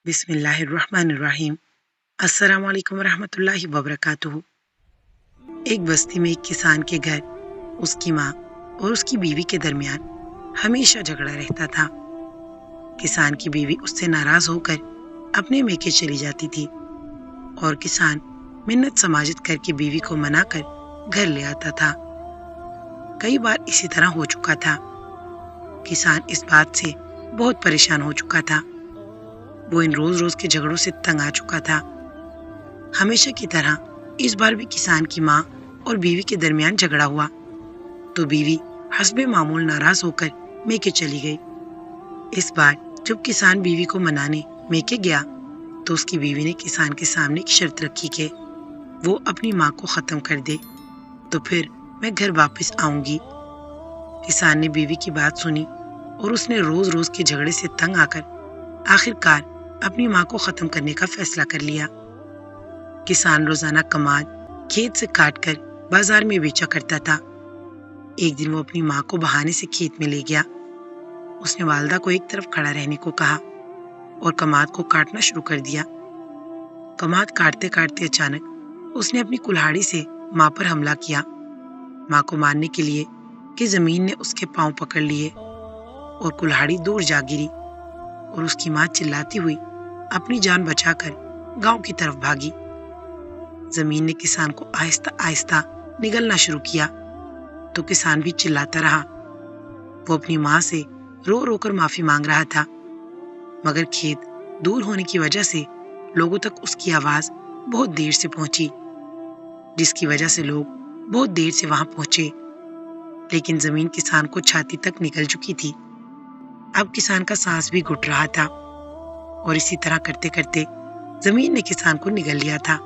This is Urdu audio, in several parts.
بسم اللہ الرحمن الرحیم۔ السلام علیکم ورحمۃ اللہ وبرکاتہ۔ ایک بستی میں ایک کسان کے گھر اس کی ماں اور اس کی بیوی کے درمیان ہمیشہ جھگڑا رہتا تھا۔ کسان کی بیوی اس سے ناراض ہو کر اپنے میکے چلی جاتی تھی اور کسان منت سماجت کر کے بیوی کو منا کر گھر لے آتا تھا۔ کئی بار اسی طرح ہو چکا تھا۔ کسان اس بات سے بہت پریشان ہو چکا تھا۔ وہ ان روز روز کے جھگڑوں سے تنگ آ چکا تھا۔ ہمیشہ کی طرح اس بار بھی کسان کی ماں اور بیوی کے درمیان جھگڑا ہوا تو بیوی حسب معمول ناراض ہو کر میکے چلی گئی۔ اس بار جب کسان بیوی کو منانے میکے گیا تو اس کی بیوی نے کسان کے سامنے ایک شرط رکھی کہ وہ اپنی ماں کو ختم کر دے تو پھر میں گھر واپس آؤں گی۔ کسان نے بیوی کی بات سنی اور اس نے روز روز کے جھگڑے سے تنگ آ کر آخر کار اپنی ماں کو ختم کرنے کا فیصلہ کر لیا۔ کسان روزانہ کماد کھیت سے کاٹ کر بازار میں بیچا کرتا تھا۔ ایک دن وہ اپنی ماں کو بہانے سے کھیت میں لے گیا۔ اس نے والدہ کو ایک طرف کھڑا رہنے کو کہا اور کماد کو کاٹنا شروع کر دیا۔ کماد کاٹتے کاٹتے اچانک اس نے اپنی کلہاڑی سے ماں پر حملہ کیا۔ ماں کو مارنے کے لیے کہ زمین نے اس کے پاؤں پکڑ لیے اور کلہاڑی دور جا گری اور اس کی ماں چلاتی ہوئی اپنی جان بچا کر گاؤں کی طرف بھاگی۔ زمین نے کسان کو آہستہ آہستہ نگلنا شروع کیا تو کسان بھی چلاتا رہا۔ وہ اپنی ماں سے رو رو کر معافی مانگ رہا تھا مگر کھیت دور ہونے کی وجہ سے لوگوں تک اس کی آواز بہت دیر سے پہنچی، جس کی وجہ سے لوگ بہت دیر سے وہاں پہنچے، لیکن زمین کسان کو چھاتی تک نکل چکی تھی۔ اب کسان کا سانس بھی گھٹ رہا تھا اور اسی طرح کرتے کرتے زمین نے کسان کو نگل لیا تھا۔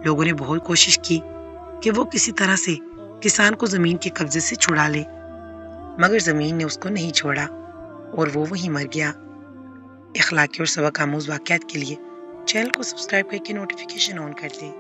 لوگوں نے بہت کوشش کی کہ وہ کسی طرح سے کسان کو زمین کے قبضے سے چھڑا لے مگر زمین نے اس کو نہیں چھوڑا اور وہ وہیں مر گیا۔ اخلاقی اور سبق آموز واقعات کے لیے چینل کو سبسکرائب کر کے نوٹیفیکیشن آن کر دیں۔